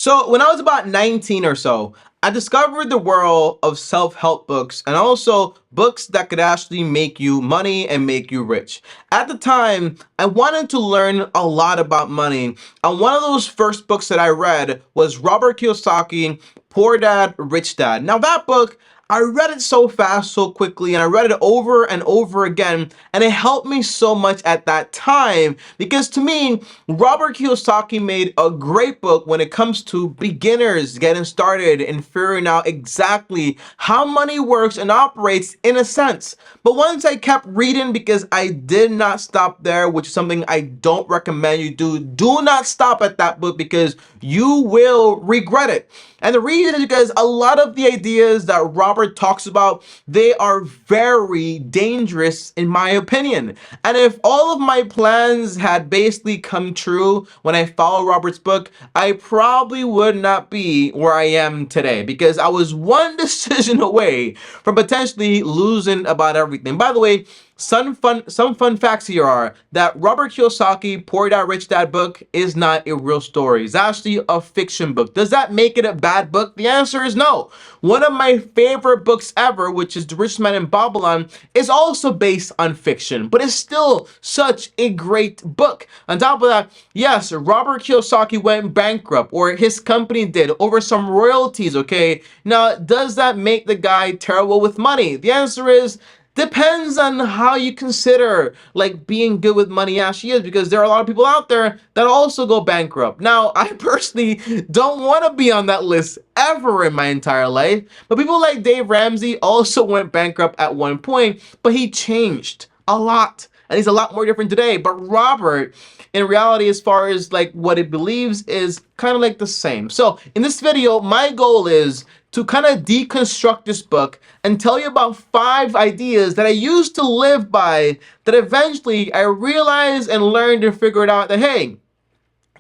So when I was about 19 or so, I discovered the world of self-help books and also books that could actually make you money and make you rich. At the time, I wanted to learn a lot about money, and one of those first books that I read was Robert Kiyosaki, Poor Dad, Rich Dad. Now that book, I read it so fast, so quickly, and I read it over and over again, and it helped me so much at that time because to me, Robert Kiyosaki made a great book when it comes to beginners getting started and figuring out exactly how money works and operates in a sense. But once I kept reading, because I did not stop there, which is something I don't recommend you do. Do not stop at that book because you will regret it. And the reason is because a lot of the ideas that Robert talks about, they are very dangerous in my opinion. And if all of my plans had basically come true when I followed Robert's book, I probably would not be where I am today because I was one decision away from potentially losing about everything. By the way, some fun facts here are that Robert Kiyosaki, Poor Dad Rich Dad book is not a real story. It's actually a fiction book. Does that make it a bad book? The answer is no. One of my favorite books ever, which is The Richest Man in Babylon, is also based on fiction, but it's still such a great book. On top of that, yes, Robert Kiyosaki went bankrupt, or his company did, over some royalties, okay? Now, does that make the guy terrible with money? The answer is depends on how you consider like being good with money actually is, because there are a lot of people out there that also go bankrupt. Now, I personally don't want to be on that list ever in my entire life, but people like Dave Ramsey also went bankrupt at one point, but he changed a lot and he's a lot more different today. But Robert, in reality, as far as like what he believes, is kind of like the same. So in this video, my goal is to kind of deconstruct this book and tell you about 5 ideas that I used to live by that eventually I realized and learned and figured out that, hey,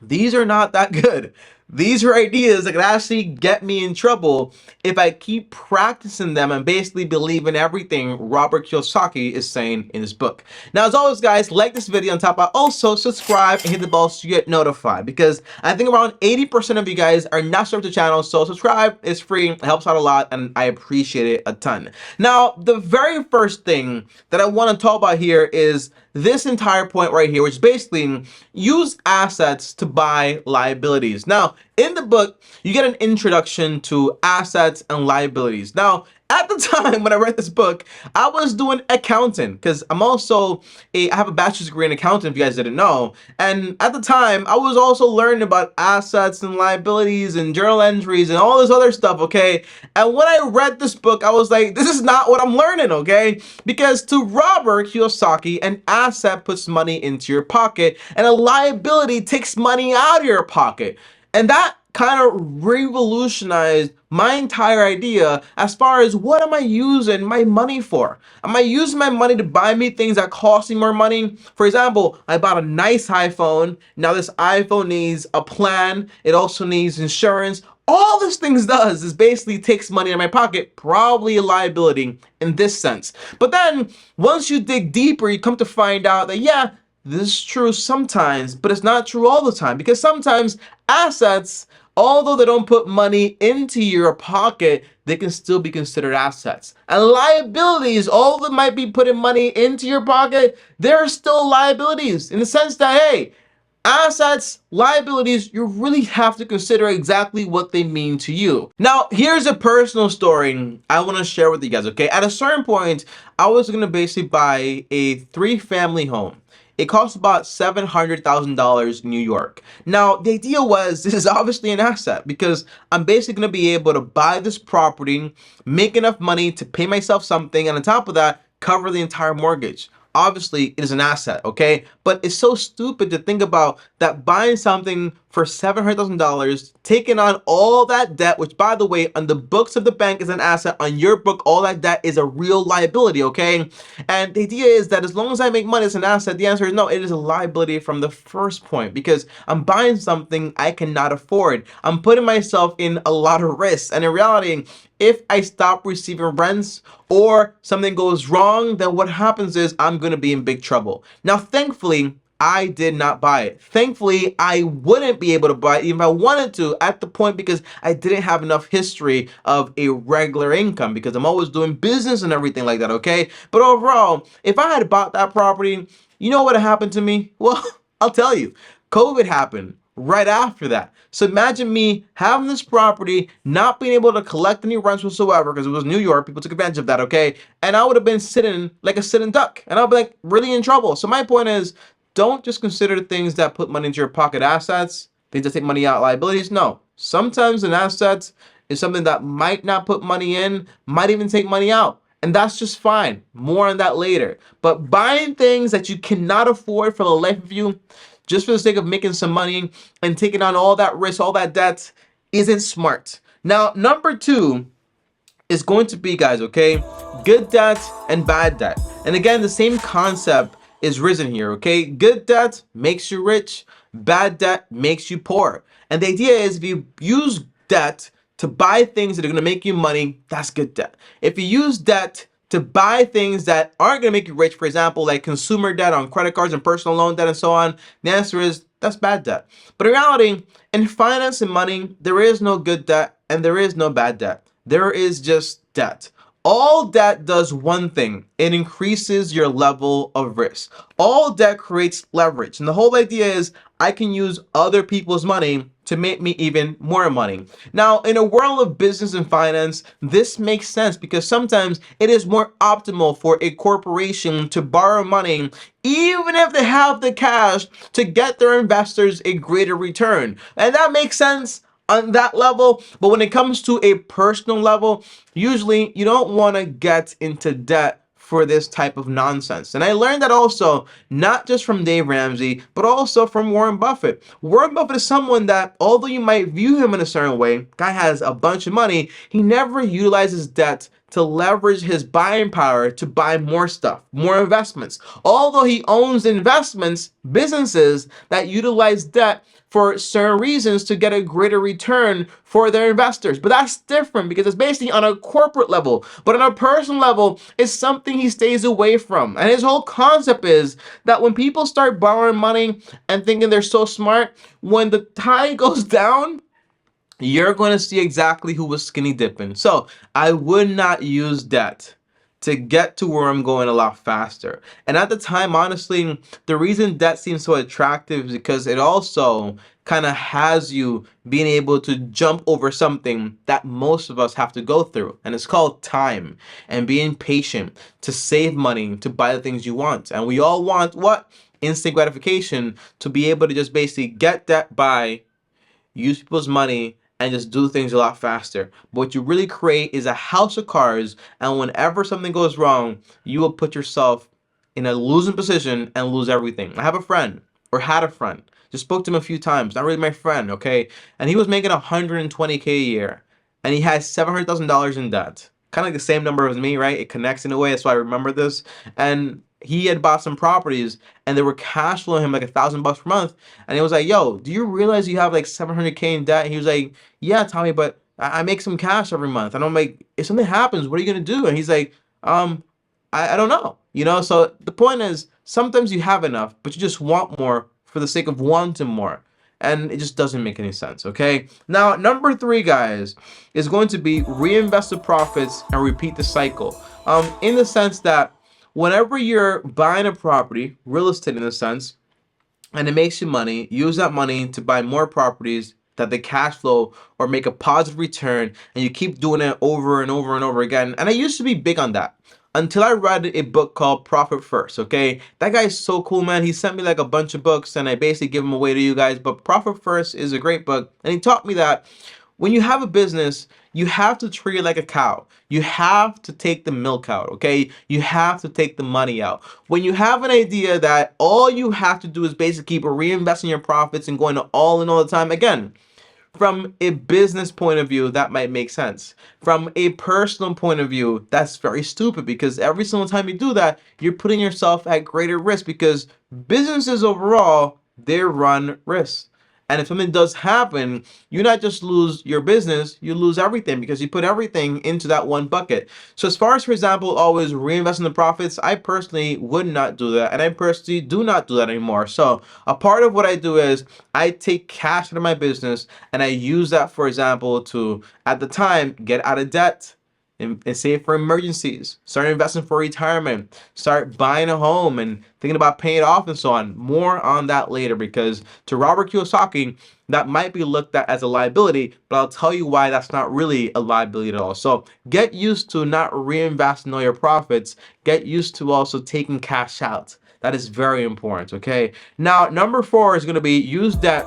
these are not that good. These are ideas that could actually get me in trouble if I keep practicing them and basically believe in everything Robert Kiyosaki is saying in his book. Now, as always, guys, like this video on top, but also subscribe and hit the bell so you get notified, because I think around 80% of you guys are not subscribed to the channel, so subscribe. It's free, it helps out a lot, and I appreciate it a ton. Now, the very first thing that I want to talk about here is this entire point right here, which basically use assets to buy liabilities. Now, in the book, you get an introduction to assets and liabilities. Now, at the time when I read this book, I was doing accounting because I have a bachelor's degree in accounting, if you guys didn't know. And at the time, I was also learning about assets and liabilities and journal entries and all this other stuff, okay? And when I read this book, I was like, this is not what I'm learning, okay? Because to Robert Kiyosaki, an asset puts money into your pocket and a liability takes money out of your pocket. And that kind of revolutionized my entire idea as far as what am I using my money for? Am I using my money to buy me things that cost me more money? For example, I bought a nice iPhone. Now this iPhone needs a plan. It also needs insurance. All this things does is basically takes money in my pocket, probably a liability in this sense. But then once you dig deeper, you come to find out that, yeah, this is true sometimes, but it's not true all the time, because sometimes assets, although they don't put money into your pocket, they can still be considered assets. And liabilities, although they might be putting money into your pocket, they're still liabilities in the sense that, hey, assets, liabilities, you really have to consider exactly what they mean to you. Now, here's a personal story I want to share with you guys, okay? At a certain point, I was going to basically buy a 3-family home. It cost about $700,000 in New York. Now, the idea was this is obviously an asset because I'm basically going to be able to buy this property, make enough money to pay myself something, and on top of that, cover the entire mortgage. Obviously, it is an asset, okay? But it's so stupid to think about that buying something for $700,000, taking on all that debt, which by the way, on the books of the bank is an asset, on your book, all that debt is a real liability, okay? And the idea is that as long as I make money, it's an asset. The answer is no, it is a liability from the first point because I'm buying something I cannot afford. I'm putting myself in a lot of risks. And in reality, if I stop receiving rents or something goes wrong, then what happens is I'm going to be in big trouble. Now, thankfully, I did not buy it. Thankfully, I wouldn't be able to buy it even if I wanted to at the point because I didn't have enough history of a regular income because I'm always doing business and everything like that, okay? But overall, if I had bought that property, you know what happened to me? Well, I'll tell you. COVID happened right after that. So imagine me having this property, not being able to collect any rents whatsoever because it was New York. People took advantage of that, okay? And I would have been sitting like a sitting duck and I'll be like really in trouble. So my point is, don't just consider things that put money into your pocket assets, things that take money out liabilities. No, sometimes an asset is something that might not put money in, might even take money out. And that's just fine. More on that later. But buying things that you cannot afford for the life of you, just for the sake of making some money and taking on all that risk, all that debt, isn't smart. Now, number two is going to be, guys, okay, good debt and bad debt. And again, the same concept is risen here, okay? Good debt makes you rich, bad debt makes you poor. And the idea is if you use debt to buy things that are going to make you money, that's good debt. If you use debt to buy things that aren't going to make you rich, for example, like consumer debt on credit cards and personal loan debt and so on, the answer is that's bad debt. But in reality, in finance and money, there is no good debt and there is no bad debt. There is just debt. All debt does one thing. It increases your level of risk. All debt creates leverage. And the whole idea is I can use other people's money to make me even more money. Now, in a world of business and finance, this makes sense because sometimes it is more optimal for a corporation to borrow money even if they have the cash to get their investors a greater return. And that makes sense on that level, but when it comes to a personal level, usually you don't want to get into debt for this type of nonsense. And I learned that also not just from Dave Ramsey, but also from Warren Buffett. Warren Buffett is someone that, although you might view him in a certain way, guy has a bunch of money, he never utilizes debt to leverage his buying power to buy more stuff, more investments. Although he owns investments, businesses that utilize debt for certain reasons to get a greater return for their investors. But that's different because it's basically on a corporate level. But on a personal level, it's something he stays away from. And his whole concept is that when people start borrowing money and thinking they're so smart, when the tide goes down, you're going to see exactly who was skinny dipping. So I would not use debt to get to where I'm going a lot faster. And at the time, honestly, the reason debt seems so attractive is because it also kind of has you being able to jump over something that most of us have to go through. And it's called time and being patient to save money to buy the things you want. And we all want what? Instant gratification, to be able to just basically get that by, use people's money, and just do things a lot faster. But what you really create is a house of cards, and whenever something goes wrong, you will put yourself in a losing position and lose everything. I have a friend, or had a friend, just spoke to him a few times, not really my friend, okay? And he was making 120K a year, and he had $700,000 in debt. Kind of like the same number as me, right? It connects in a way, that's why I remember this. And he had bought some properties and they were cash flowing him like $1,000 per month. And he was like, yo, do you realize you have like 700K in debt? And he was like, yeah, Tommy, but I make some cash every month. And I'm like, if something happens, what are you going to do? And he's like, I don't know. You know, so the point is sometimes you have enough, but you just want more for the sake of wanting more. And it just doesn't make any sense, okay? Now, number three, guys, is going to be reinvest the profits and repeat the cycle. In the sense that whenever you're buying a property, real estate in a sense, and it makes you money, use that money to buy more properties that they cash flow or make a positive return, and you keep doing it over and over and over again. And I used to be big on that until I read a book called Profit First, okay? That guy is so cool, man. He sent me like a bunch of books and I basically give them away to you guys, but Profit First is a great book. And he taught me that when you have a business, you have to treat it like a cow. You have to take the milk out, okay? You have to take the money out. When you have an idea that all you have to do is basically keep reinvesting your profits and going to all in all the time, again, from a business point of view, that might make sense. From a personal point of view, that's very stupid because every single time you do that, you're putting yourself at greater risk because businesses overall, they run risks. And if something does happen, you not just lose your business, you lose everything because you put everything into that one bucket. So as far as, for example, always reinvesting the profits, I personally would not do that. And I personally do not do that anymore. So a part of what I do is I take cash out of my business and I use that, for example, to, at the time, get out of debt and save for emergencies, start investing for retirement, start buying a home and thinking about paying it off and so on. More on that later, because to Robert Kiyosaki, that might be looked at as a liability, but I'll tell you why that's not really a liability at all. So get used to not reinvesting all your profits. Get used to also taking cash out. That is very important, okay? Now, number 4 is going to be use debt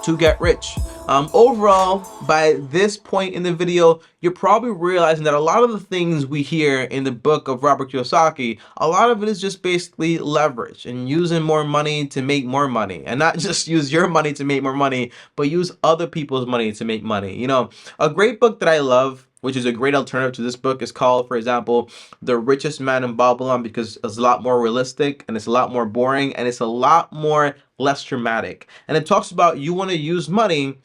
to get rich. Overall, by this point in the video, you're probably realizing that a lot of the things we hear in the book of Robert Kiyosaki, a lot of it is just basically leverage and using more money to make more money, and not just use your money to make more money, but use other people's money to make money. You know, a great book that I love, which is a great alternative to this book, is called, for example, The Richest Man in Babylon, because it's a lot more realistic and it's a lot more boring and it's a lot more less dramatic. And it talks about you want to use money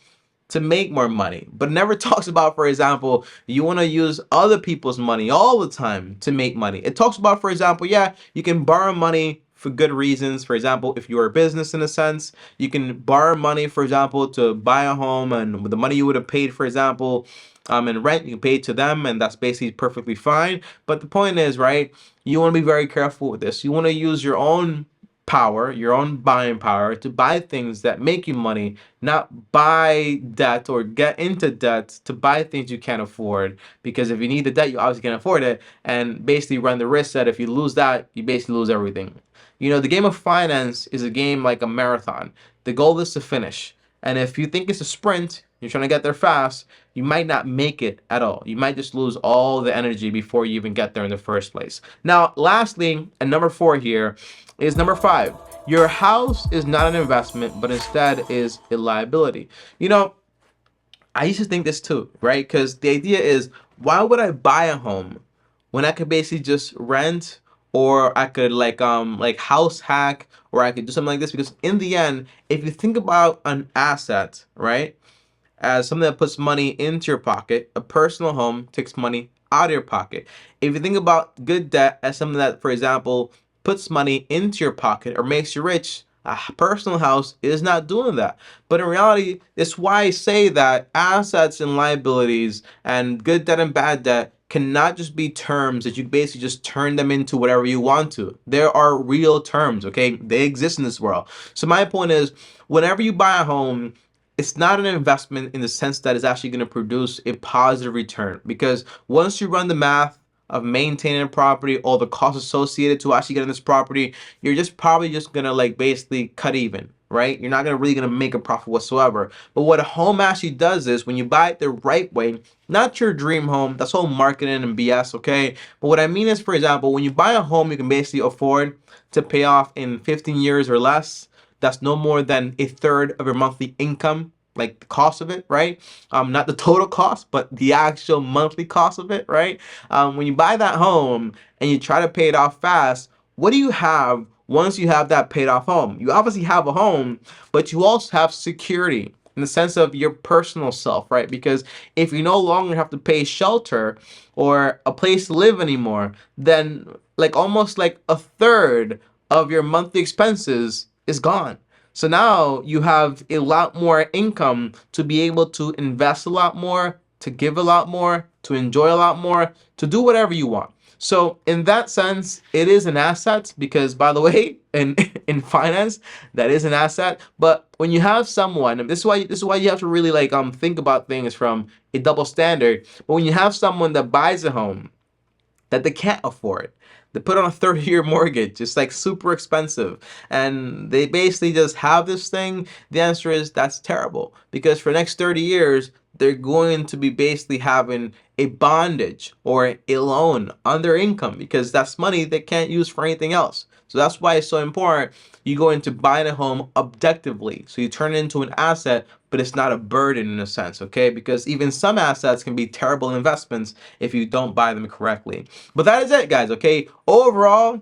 to make more money, but never talks about, for example, you want to use other people's money all the time to make money. It talks about, for example, yeah, you can borrow money for good reasons. For example, if you're a business in a sense, you can borrow money, for example, to buy a home, and with the money you would have paid, for example, in rent, you can pay it to them, and that's basically perfectly fine. But the point is, right, you want to be very careful with this. You want to use your own power, your own buying power, to buy things that make you money, not buy debt or get into debt to buy things you can't afford. Because if you need the debt, you obviously can't afford it, and basically run the risk that if you lose that, you basically lose everything. You know, the game of finance is a game like a marathon. The goal is to finish. And if you think it's a sprint, you're trying to get there fast, you might not make it at all. You might just lose all the energy before you even get there in the first place. Now, lastly, and number 4 here is number 5. Your house is not an investment, but instead is a liability. You know, I used to think this too, right? Because the idea is, why would I buy a home when I could basically just rent, or I could like house hack, or I could do something like this? Because in the end, if you think about an asset, right, as something that puts money into your pocket, a personal home takes money out of your pocket. If you think about good debt as something that, for example, puts money into your pocket or makes you rich, a personal house is not doing that. But in reality, it's why I say that assets and liabilities and good debt and bad debt cannot just be terms that you basically just turn them into whatever you want to. There are real terms, okay? They exist in this world. So my point is, whenever you buy a home, it's not an investment in the sense that it's actually going to produce a positive return, because once you run the math of maintaining a property, all the costs associated to actually getting this property, you're just probably just gonna like basically cut even, right? You're not gonna really gonna make a profit whatsoever. But what a home actually does is, when you buy it the right way, not your dream home, that's all marketing and BS, okay? But what I mean is, for example, when you buy a home you can basically afford to pay off in 15 years or less, that's no more than a third of your monthly income, like the cost of it, right? Not the total cost, but the actual monthly cost of it, right? When you buy that home and you try to pay it off fast, what do you have once you have that paid off home? You obviously have a home, but you also have security in the sense of your personal self, right? Because if you no longer have to pay shelter or a place to live anymore, then like almost like a third of your monthly expenses is gone. So now you have a lot more income to be able to invest a lot more, to give a lot more, to enjoy a lot more, to do whatever you want. So in that sense, it is an asset, because, by the way, in finance, that is an asset. But when you have someone, and this is why you have to really like think about things from a double standard. But when you have someone that buys a home that they can't afford, they put on a 30-year mortgage, it's like super expensive, and they basically just have this thing, the answer is that's terrible, because for the next 30 years they're going to be basically having a bondage or a loan on their income, because that's money they can't use for anything else. So that's why it's so important you go into buying a home objectively, so you turn it into an asset but it's not a burden in a sense, okay? Because even some assets can be terrible investments if you don't buy them correctly. But that is it, guys, okay? Overall,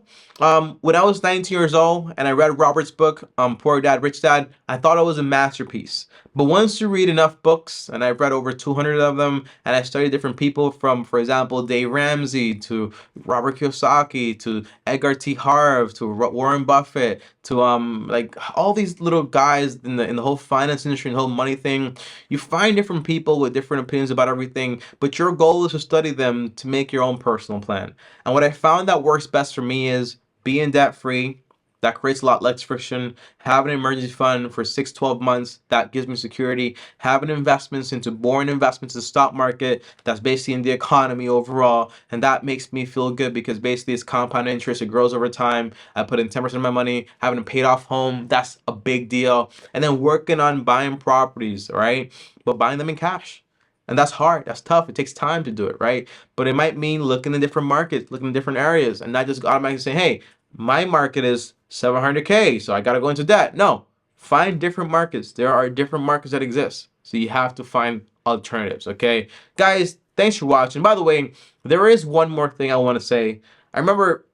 when I was 19 years old and I read Robert's book, Poor Dad, Rich Dad, I thought it was a masterpiece. But once you read enough books, and I've read over 200 of them, and I studied different people from, for example, Dave Ramsey to Robert Kiyosaki to Edgar T. Harv to Warren Buffett to like all these little guys in the whole finance industry and the whole money thing, you find different people with different opinions about everything, but your goal is to study them to make your own personal plan. And what I found that works best for me is being debt free. That creates a lot less friction. Have an emergency fund for 6-12 months. That gives me security. Having investments into boring investments in the stock market. That's basically in the economy overall. And that makes me feel good because basically it's compound interest. It grows over time. I put in 10% of my money. Having a paid off home. That's a big deal. And then working on buying properties, right? But buying them in cash. And that's hard. That's tough. It takes time to do it, right? But it might mean looking in different markets, looking in different areas, and not just automatically saying, hey, my market is 700K, so I got to go into debt. No, find different markets. There are different markets that exist. So you have to find alternatives, okay? Guys, thanks for watching. By the way, there is one more thing I want to say. I remember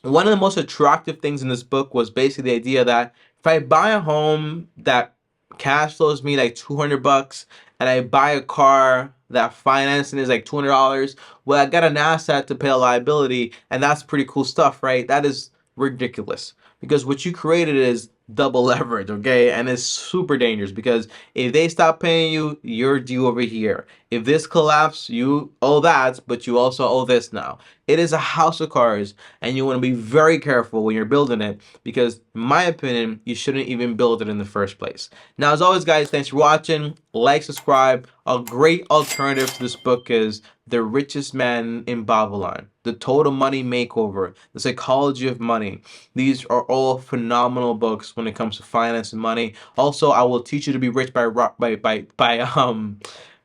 one of the most attractive things in this book was basically the idea that if I buy a home that cash flows me like $200 and I buy a car that financing is like $200, well, I got an asset to pay a liability, and that's pretty cool stuff, right? That is ridiculous because what you created is double leverage, okay? And it's super dangerous because if they stop paying you, you're due over here. If this collapse, you owe that, but you also owe this now. It is a house of cards, and you want to be very careful when you're building it because, in my opinion, you shouldn't even build it in the first place. Now, as always, guys, thanks for watching. Like, subscribe. A great alternative to this book is The Richest Man in Babylon, The Total Money Makeover, The Psychology of Money. These are all phenomenal books when it comes to finance and money. Also, I Will Teach You to Be Rich by Ramit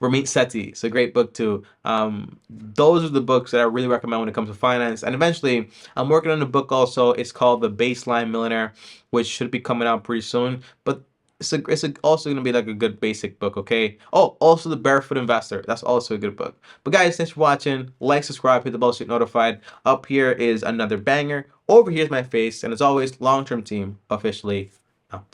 Sethi. It's a great book too. Those are the books that I really recommend when it comes to finance. And eventually, I'm working on a book also. It's called The Baseline Millionaire, which should be coming out pretty soon. But also going to be like a good basic book, okay? Oh, also The Barefoot Investor. That's also a good book. But guys, thanks for watching. Like, subscribe, hit the bell so you get notified. Up here is another banger. Over here is my face. And as always, Long Term Team officially out.